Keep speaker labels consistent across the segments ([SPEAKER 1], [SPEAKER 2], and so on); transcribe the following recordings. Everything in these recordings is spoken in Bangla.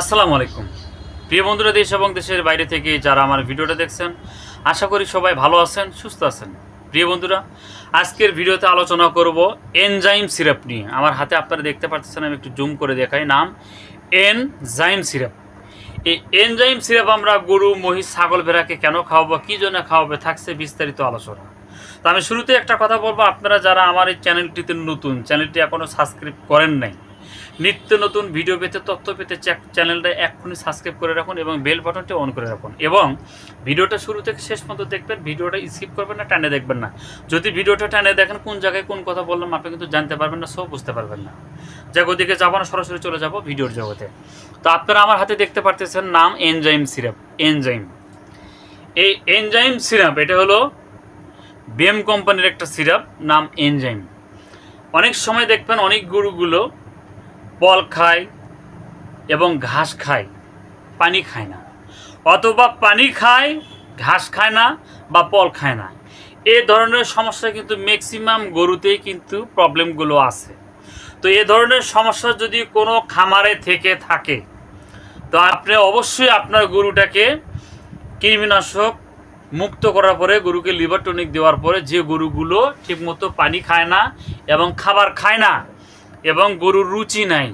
[SPEAKER 1] আসসালামু আলাইকুম প্রিয় বন্ধুরা, দেশ এবং দেশের বাইরে থেকে যারা আমার ভিডিওটা দেখছেন, আশা করি সবাই ভালো আছেন, সুস্থ আছেন। প্রিয় বন্ধুরা, আজকের ভিডিওতে আলোচনা করব এনজাইম সিরাপ নিয়ে। আমার হাতে আপনারা দেখতে পাচ্ছেন, আমি একটু জুম করে দেখাই। নাম এনজাইম সিরাপ। এই এনজাইম সিরাপ আমরা গরু, মহিষ, ছাগল, ভেড়াকে কেন খাওয়াবো, কী জন্য খাওয়াবে, থাকছে বিস্তারিত আলোচনা। তো আমি শুরুতে একটা কথা বলবো, আপনারা যারা আমার এই চ্যানেলটিতে নতুন, চ্যানেলটি এখনও সাবস্ক্রাইব করেন নাই, নিত্য নতুন ভিডিও পেতে, তথ্য পেতে চ্যানেলটা এক্ষুনি সাবস্ক্রাইব করে রাখুন এবং বেল বাটনটি অন করে রাখুন। এবং ভিডিওটা শুরু থেকে শেষ পর্যন্ত দেখবেন, ভিডিওটা স্কিপ করবেন না, টানে দেখবেন না। যদি ভিডিওটা টানে দেখেন, কোন জায়গায় কোন কথা বললাম আপনি কিন্তু জানতে পারবেন না, সব বুঝতে পারবেন না। যাক, ওদিকে যাবো না, সরাসরি চলে যাব ভিডিওর জগতে। তো আপনারা আমার হাতে দেখতে পারতেছেন, নাম এনজাইম সিরাপ। এনজাইম, এই এনজাইম সিরাপ এটা হলো বিএম কোম্পানির একটা সিরাপ, নাম এনজাইম। অনেক সময় দেখবেন অনেক গরুগুলো পল খায় এবং ঘাস খায়, পানি খায় না, অথবা পানি খায়, ঘাস খায় না, বা পল খায় না। এই ধরনের সমস্যা কিন্তু ম্যাক্সিমাম গরুতেই কিন্তু প্রবলেমগুলো আছে। তো এই ধরনের সমস্যা যদি কোনো খামারে থেকে থাকে, তো আপনি অবশ্যই আপনার গরুটাকে কৃমিনাশক মুক্ত করার পরে, গরুকে লিভার টনিক দেওয়ার পরে, যে গরুগুলো ঠিকমতো পানি খায় না এবং খাবার খায় না এবং গরুর রুচি নাই,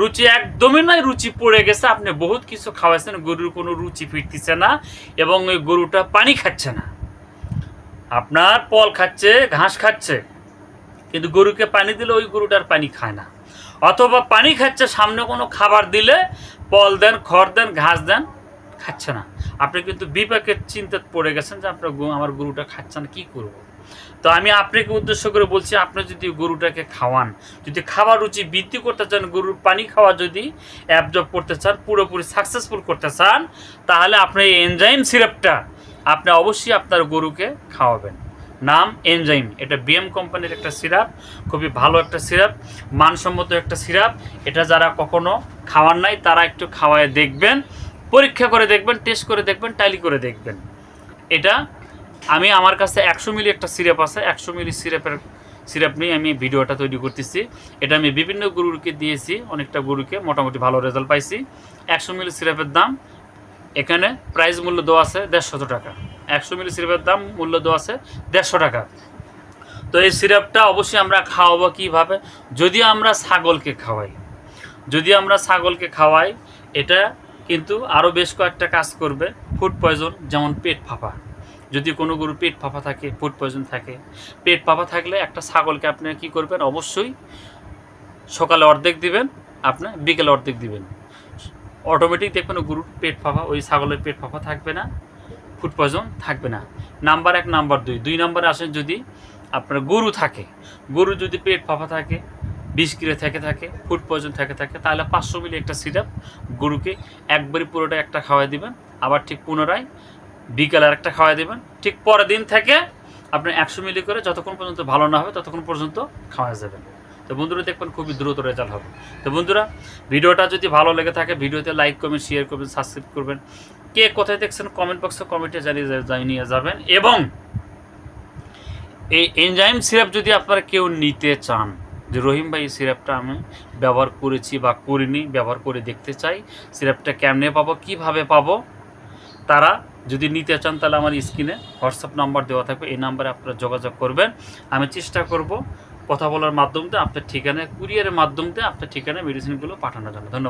[SPEAKER 1] রুচি একদমই নাই, রুচি পড়ে গেছে, আপনি বহুত কিছু খাওয়াইছেন, গরুর কোনো রুচি ফিরতেছে না এবং ওই গরুটা পানি খাচ্ছে না, আপনার পল খাচ্ছে, ঘাস খাচ্ছে, কিন্তু গরুকে পানি দিলে ওই গরুটার পানি খায় না, অথবা পানি খাচ্ছে, সামনে কোনো খাবার দিলে পল দেন, খড় দেন, ঘাস দেন, খাচ্ছে না। আপনি কিন্তু বিপাকের চিন্তায় পড়ে গেছেন যে আপনার আমার গরুটা খাচ্ছে না, কী করবো। তো আমি আপনাকে উদ্দেশ্য করে বলছি, আপনি যদি গরুটাকে খাওয়ান, যদি খাবার রুচি বৃদ্ধি করতে চান, গরুর পানি খাওয়া যদি অ্যাবজর্ব করতে চান, পুরোপুরি সাকসেসফুল করতে চান, তাহলে আপনি এই এনজাইম সিরাপটা আপনি অবশ্যই আপনার গরুকে খাওয়াবেন। নাম এনজাইম, এটা বিএম কোম্পানির একটা সিরাপ, খুবই ভালো একটা সিরাপ, মানসম্মত একটা সিরাপ। এটা যারা কখনো খাওয়ার নাই, তারা একটু খাওয়ায় দেখবেন, পরীক্ষা করে দেখবেন, টেস্ট করে দেখবেন, টাইলি করে দেখবেন। এটা আমার কাছে 100 মিলি একটা সিরাপ আছে, 100 মিলি সিরাপ নিয়ে আমি ভিডিওটা তৈরি করতেছি। এটা আমি বিভিন্ন গরুকে দিয়েছি, অনেকটা গরুকে মোটামুটি ভালো রেজাল্ট পাইছি। 100 মিলি সিরাপের দাম এখানে প্রাইস মূল্য দেওয়া আছে 150 টাকা। 100 মিলি সিরাপের দাম মূল্য দেওয়া আছে 150 টাকা। তো এই সিরাপটা অবশ্যই আমরা খাওয়াবো কীভাবে, যদি আমরা ছাগলকে খাওয়াই, এটা কিন্তু আরও বেশ কয়েকটা কাজ করবে। ফুড পয়জন, যেমন পেট ফাঁপা, যদি কোনো গরুর পেট ফাঁপা থাকে, ফুড পয়জন থাকে, পেট ফাঁপা থাকলে একটা ছাগলকে আপনি কী করবেন, অবশ্যই সকালে অর্ধেক দিবেন, আপনি বিকেলে অর্ধেক দিবেন, অটোমেটিক দেখবেন গরুর পেট ফাঁপা, ওই ছাগলের পেট ফাঁপা থাকবে না, ফুড পয়জন থাকবে না। নাম্বার 1। নাম্বার 2 নম্বরে আসেন, যদি আপনার গরু যদি পেট ফাঁপা থাকে, বিষক্রিয়া থাকে, ফুড পয়জন থাকে, তাহলে 500 মিলি একটা সিরাপ গরুকে একবারই পুরোটা একটা খাওয়াই দিবেন, আবার ঠিক পুনরায় বিকেলে আরেকটা খাওয়াই দেবেন, ঠিক পরের দিন থেকে আপনি 100 মিলি করে যতক্ষণ পর্যন্ত ভালো না হবে ততক্ষণ পর্যন্ত খাওয়া যাবেন। তো বন্ধুরা, দেখবেন খুবই দ্রুত রেজাল্ট হবে। তো বন্ধুরা, ভিডিওটা যদি ভালো লেগে থাকে, ভিডিওতে লাইক করবেন, শেয়ার করবেন, সাবস্ক্রাইব করবেন। কে কোথায় দেখছেন কমেন্ট বক্সে কমেন্টে জানিয়ে যাবেন। এবং এই এনজাইম সিরাপ যদি আপনারা কেউ নিতে চান, যে রহিম ভাই এই সিরাপটা আমি ব্যবহার করেছি বা করিনি, ব্যবহার করে দেখতে চাই, সিরাপটা কেমনে পাবো, কীভাবে পাবো, তারা যদি নিতে চান, তাহলে আমার স্ক্রিনে হোয়াটসঅ্যাপ নাম্বার দেওয়া থাকবে, এই নাম্বারে আপনারা যোগাযোগ করবেন। আমি চেষ্টা করব কথা বলার মাধ্যমে আপনার ঠিকানায়, কুরিয়ারের মাধ্যমে আপনার ঠিকানায় মেডিসিনগুলো পাঠানোর জন্য। ধন্যবাদ।